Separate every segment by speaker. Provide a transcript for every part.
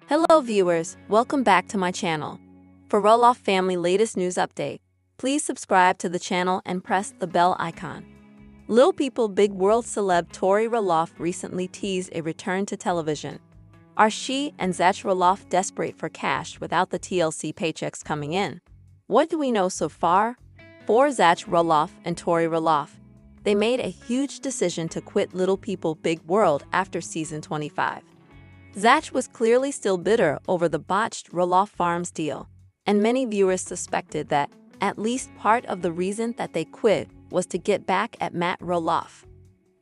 Speaker 1: Hello viewers, welcome back to my channel. For Roloff family latest news update, please subscribe to the channel and press the bell icon. Little People Big World celeb Tori Roloff recently teased a return to television. Are she and Zach Roloff desperate for cash without the TLC paychecks coming in? What do we know so far? For Zach Roloff and Tori Roloff, they made a huge decision to quit Little People Big World after season 25. Zach was clearly still bitter over the botched Roloff Farms deal, and many viewers suspected that at least part of the reason that they quit was to get back at Matt Roloff.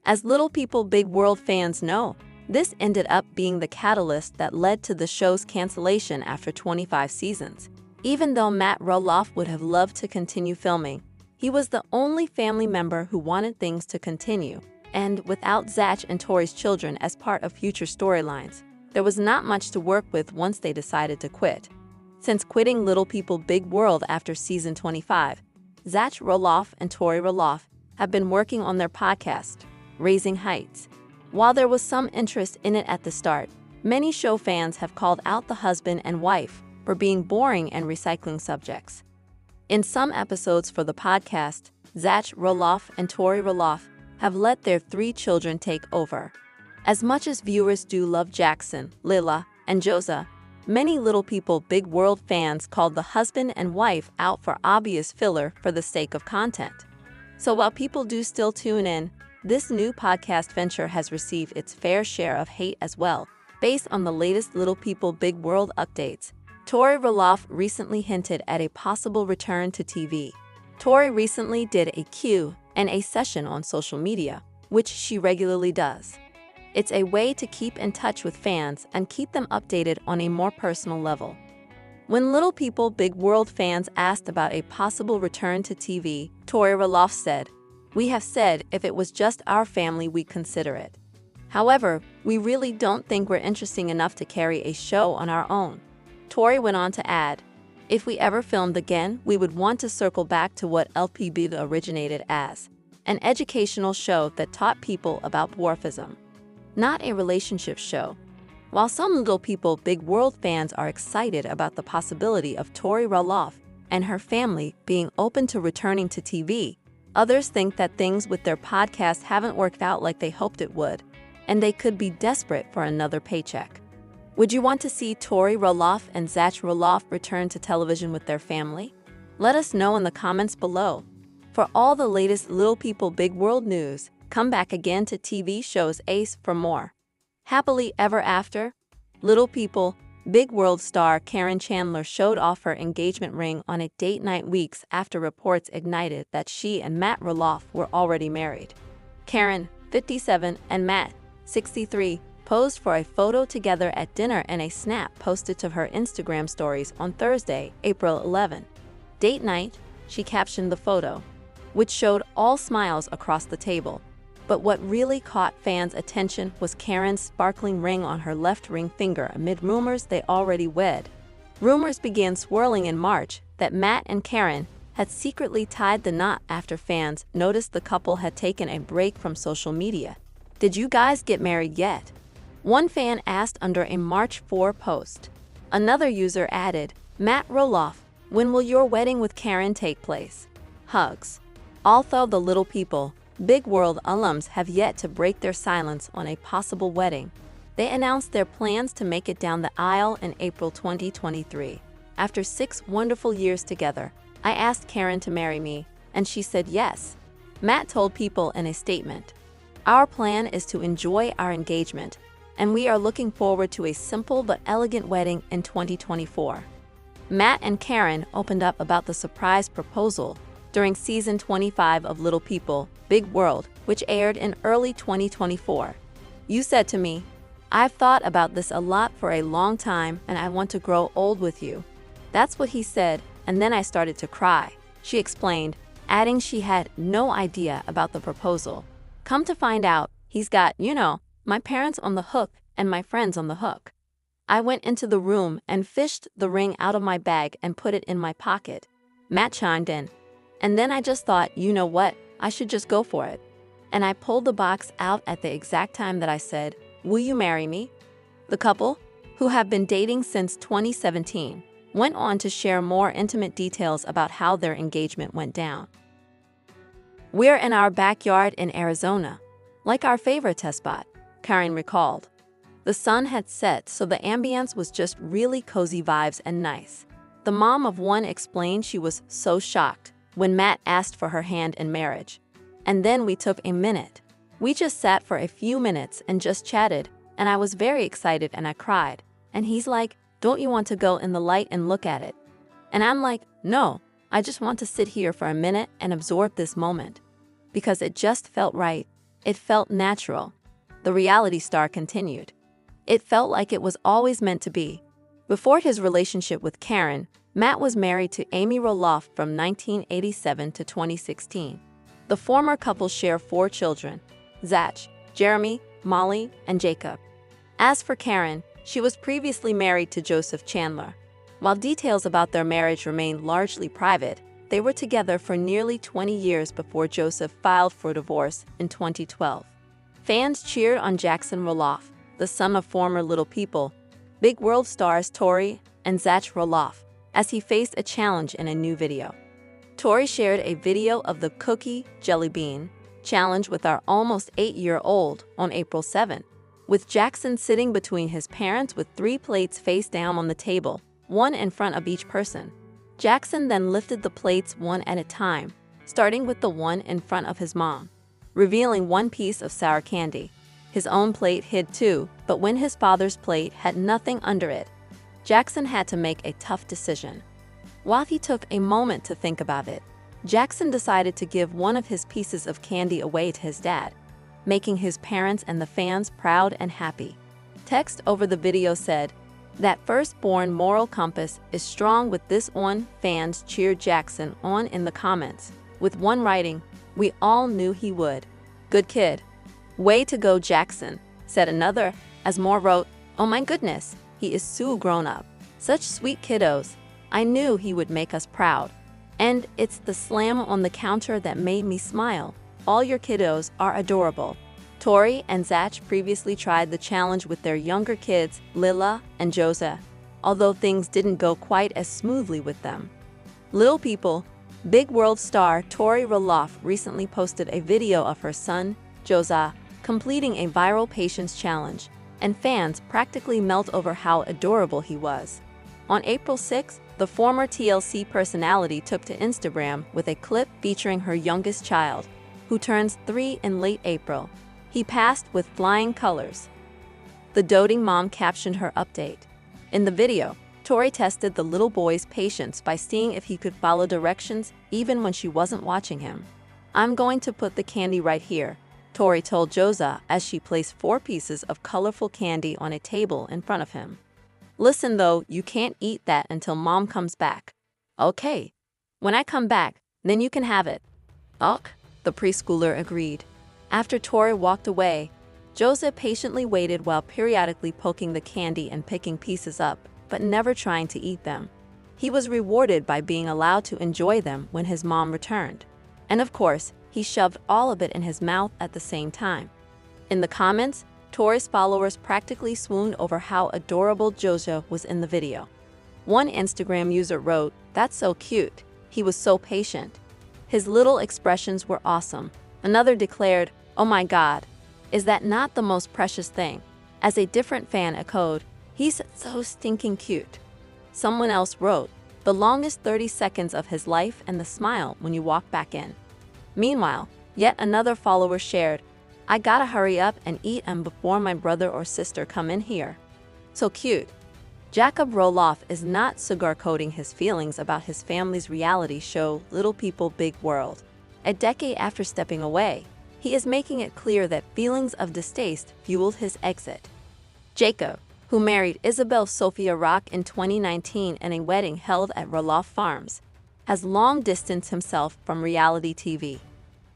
Speaker 1: As Little People Big World fans know, this ended up being the catalyst that led to the show's cancellation after 25 seasons. Even though Matt Roloff would have loved to continue filming, he was the only family member who wanted things to continue, and without Zach and Tori's children as part of future storylines, there was not much to work with once they decided to quit. Since quitting Little People Big World after season 25, Zach Roloff and Tori Roloff have been working on their podcast, Raising Heights. While there was some interest in it at the start, many show fans have called out the husband and wife for being boring and recycling subjects. In some episodes for the podcast, Zach Roloff and Tori Roloff have let their 3 children take over. As much as viewers do love Jackson, Lila, and Josa, many Little People Big World fans called the husband and wife out for obvious filler for the sake of content. So while people do still tune in, this new podcast venture has received its fair share of hate as well. Based on the latest Little People Big World updates, Tori Roloff recently hinted at a possible return to TV. Tori recently did a Q&A session on social media, which she regularly does. It's a way to keep in touch with fans and keep them updated on a more personal level. When Little People Big World fans asked about a possible return to TV, Tori Roloff said, "We have said if it was just our family we'd consider it. However, we really don't think we're interesting enough to carry a show on our own." Tori went on to add, "If we ever filmed again, we would want to circle back to what LPBW originated as, an educational show that taught people about dwarfism, not a relationship show." While some Little People Big World fans are excited about the possibility of Tori Roloff and her family being open to returning to TV, others think that things with their podcast haven't worked out like they hoped it would, and they could be desperate for another paycheck. Would you want to see Tori Roloff and Zach Roloff return to television with their family? Let us know in the comments below. For all the latest Little People Big World news, come back again to TV shows Ace for more. Happily Ever After? Little People Big World star Karen Chandler showed off her engagement ring on a date night weeks after reports ignited that she and Matt Roloff were already married. Karen, 57, and Matt, 63, posed for a photo together at dinner and a snap posted to her Instagram stories on Thursday, April 11. "Date night," she captioned the photo, which showed all smiles across the table. But what really caught fans' attention was Karen's sparkling ring on her left ring finger amid rumors they already wed. Rumors began swirling in March that Matt and Karen had secretly tied the knot after fans noticed the couple had taken a break from social media. "Did you guys get married yet?" one fan asked under a March 4 post. Another user added, "Matt Roloff, when will your wedding with Karen take place? Hugs." Although the Little People Big World alums have yet to break their silence on a possible wedding, they announced their plans to make it down the aisle in April 2023. "After 6 wonderful years together, I asked Karen to marry me, and she said yes," Matt told People in a statement. "Our plan is to enjoy our engagement, and we are looking forward to a simple but elegant wedding in 2024. Matt and Karen opened up about the surprise proposal during season 25 of Little People Big World, which aired in early 2024. "You said to me, 'I've thought about this a lot for a long time and I want to grow old with you.' That's what he said, and then I started to cry," she explained, adding she had no idea about the proposal. "Come to find out, he's got, my parents on the hook and my friends on the hook. I went into the room and fished the ring out of my bag and put it in my pocket," Matt chimed in. "And then I just thought, you know what, I should just go for it. And I pulled the box out at the exact time that I said, 'Will you marry me?'" The couple, who have been dating since 2017, went on to share more intimate details about how their engagement went down. "We're in our backyard in Arizona, like our favorite test spot," Karen recalled. "The sun had set, so the ambience was just really cozy vibes and nice." The mom of one explained she was so shocked when Matt asked for her hand in marriage. "And then we took a minute. We just sat for a few minutes and just chatted, and I was very excited and I cried. And he's like, 'Don't you want to go in the light and look at it?' And I'm like, 'No, I just want to sit here for a minute and absorb this moment.' Because it just felt right. It felt natural." The reality star continued. "It felt like it was always meant to be." Before his relationship with Karen, Matt was married to Amy Roloff from 1987 to 2016. The former couple share 4 children: Zach, Jeremy, Molly, and Jacob. As for Karen, she was previously married to Joseph Chandler. While details about their marriage remain largely private, they were together for nearly 20 years before Joseph filed for divorce in 2012. Fans cheered on Jackson Roloff, the son of former Little People, Big World stars Tori and Zach Roloff, as he faced a challenge in a new video. Tori shared a video of the Cookie Jelly Bean challenge with our almost 8-year-old on April 7, with Jackson sitting between his parents with 3 plates face down on the table, one in front of each person. Jackson then lifted the plates one at a time, starting with the one in front of his mom, revealing one piece of sour candy. His own plate hid too, but when his father's plate had nothing under it, Jackson had to make a tough decision. While he took a moment to think about it, Jackson decided to give one of his pieces of candy away to his dad, making his parents and the fans proud and happy. Text over the video said, "That firstborn moral compass is strong with this on." Fans cheered Jackson on in the comments, with one writing, "We all knew he would. Good kid. Way to go, Jackson," said another, as more wrote, "Oh my goodness, he is so grown up. Such sweet kiddos. I knew he would make us proud. And it's the slam on the counter that made me smile. All your kiddos are adorable." Tori and Zach previously tried the challenge with their younger kids, Lila and Joseph, although things didn't go quite as smoothly with them. Little People, Big World star Tori Roloff recently posted a video of her son, Joseph, completing a viral patience challenge, and fans practically melt over how adorable he was. On April 6, the former TLC personality took to Instagram with a clip featuring her youngest child, who turns 3 in late April. He passed with flying colors. The doting mom captioned her update. In the video, Tori tested the little boy's patience by seeing if he could follow directions even when she wasn't watching him. "I'm going to put the candy right here," Tori told Joseph as she placed 4 pieces of colorful candy on a table in front of him. "Listen though, you can't eat that until Mom comes back." "Okay. When I come back, then you can have it." "Ok," the preschooler agreed. After Tori walked away, Joseph patiently waited while periodically poking the candy and picking pieces up, but never trying to eat them. He was rewarded by being allowed to enjoy them when his mom returned. And of course, he shoved all of it in his mouth at the same time. In the comments, Tori's followers practically swooned over how adorable Joseph was in the video. One Instagram user wrote, "That's so cute. He was so patient. His little expressions were awesome." Another declared, "Oh my God, is that not the most precious thing?" As a different fan echoed, "He's so stinking cute." Someone else wrote, "The longest 30 seconds of his life and the smile when you walk back in." Meanwhile, yet another follower shared, "I gotta hurry up and eat them before my brother or sister come in here. So cute." Jacob Roloff is not sugarcoating his feelings about his family's reality show Little People Big World. A decade after stepping away, he is making it clear that feelings of distaste fueled his exit. Jacob, who married Isabel Sophia Rock in 2019 in a wedding held at Roloff Farms, has long distanced himself from reality TV.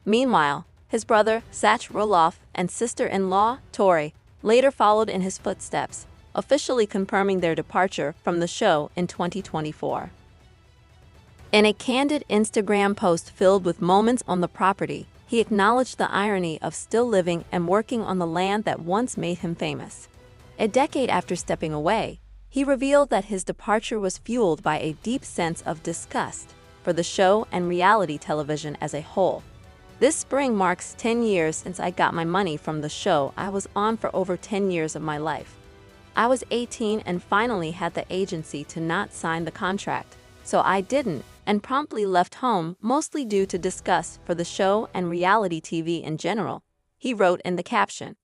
Speaker 1: Meanwhile, his brother, Zach Roloff, and sister-in-law, Tori, later followed in his footsteps, officially confirming their departure from the show in 2024. In a candid Instagram post filled with moments on the property, he acknowledged the irony of still living and working on the land that once made him famous. A decade after stepping away, he revealed that his departure was fueled by a deep sense of disgust for the show and reality television as a whole. This spring marks 10 years since I got my money from the show I was on for over 10 years of my life. I was 18 and finally had the agency to not sign the contract, so I didn't and promptly left home, mostly due to disgust for the show and reality TV in general, he wrote in the caption.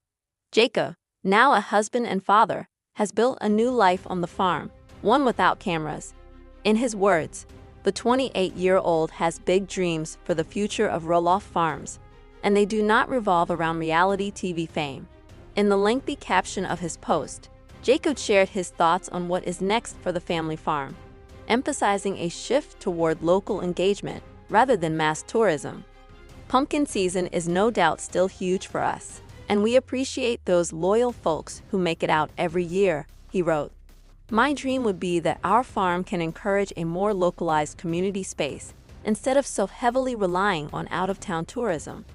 Speaker 1: Jacob, now a husband and father, has built a new life on the farm, one without cameras. In his words, the 28-year-old has big dreams for the future of Roloff Farms, and they do not revolve around reality TV fame. In the lengthy caption of his post, Jacob shared his thoughts on what is next for the family farm, emphasizing a shift toward local engagement rather than mass tourism. Pumpkin season is no doubt still huge for us, and we appreciate those loyal folks who make it out every year, he wrote. My dream would be that our farm can encourage a more localized community space instead of so heavily relying on out-of-town tourism.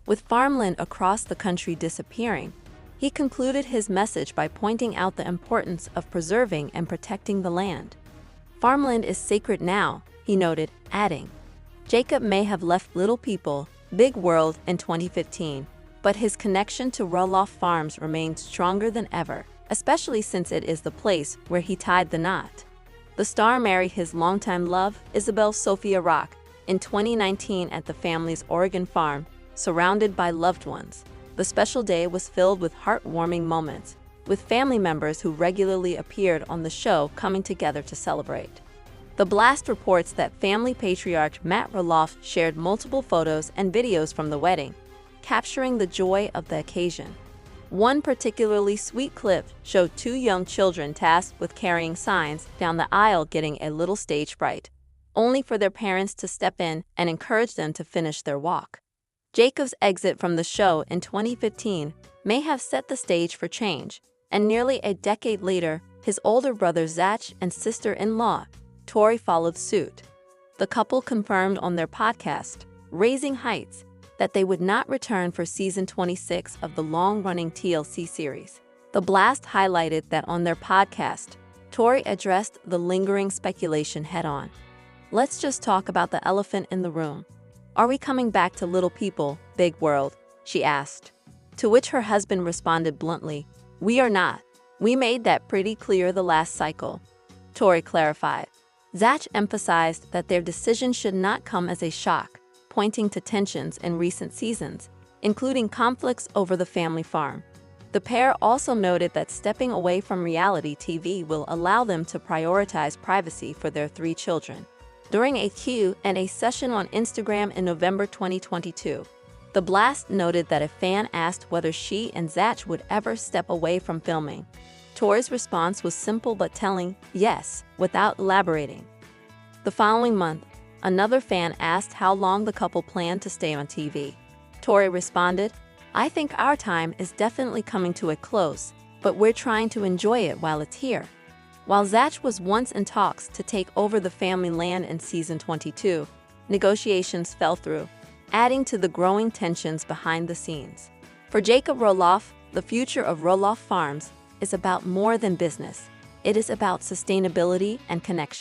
Speaker 1: With farmland across the country disappearing, he concluded his message by pointing out the importance of preserving and protecting the land. Farmland is sacred now, he noted, adding, Jacob may have left Little People, Big World in 2015, but his connection to Roloff Farms remains stronger than ever, especially since it is the place where he tied the knot. The star married his longtime love, Isabel Sophia Rock, in 2019 at the family's Oregon farm, surrounded by loved ones. The special day was filled with heartwarming moments, with family members who regularly appeared on the show coming together to celebrate. The Blast reports that family patriarch Matt Roloff shared multiple photos and videos from the wedding, capturing the joy of the occasion. One particularly sweet clip showed two young children tasked with carrying signs down the aisle getting a little stage fright, only for their parents to step in and encourage them to finish their walk. Jacob's exit from the show in 2015 may have set the stage for change, and nearly a decade later, his older brother Zach and sister-in-law, Tori, followed suit. The couple confirmed on their podcast, Raising Heights, that they would not return for season 26 of the long-running TLC series. The Blast highlighted that on their podcast, Tori addressed the lingering speculation head-on. Let's just talk about the elephant in the room. Are we coming back to Little People, Big World? She asked. To which her husband responded bluntly, we are not. We made that pretty clear the last cycle. Tori clarified. Zach emphasized that their decision should not come as a shock, pointing to tensions in recent seasons, including conflicts over the family farm. The pair also noted that stepping away from reality TV will allow them to prioritize privacy for their 3 children. During a Q&A session on Instagram in November 2022, The Blast noted that a fan asked whether she and Zach would ever step away from filming. Tori's response was simple but telling, yes, without elaborating. The following month, another fan asked how long the couple planned to stay on TV. Tori responded, I think our time is definitely coming to a close, but we're trying to enjoy it while it's here. While Zach was once in talks to take over the family land in season 22, negotiations fell through, adding to the growing tensions behind the scenes. For Jacob Roloff, the future of Roloff Farms is about more than business. It is about sustainability and connection.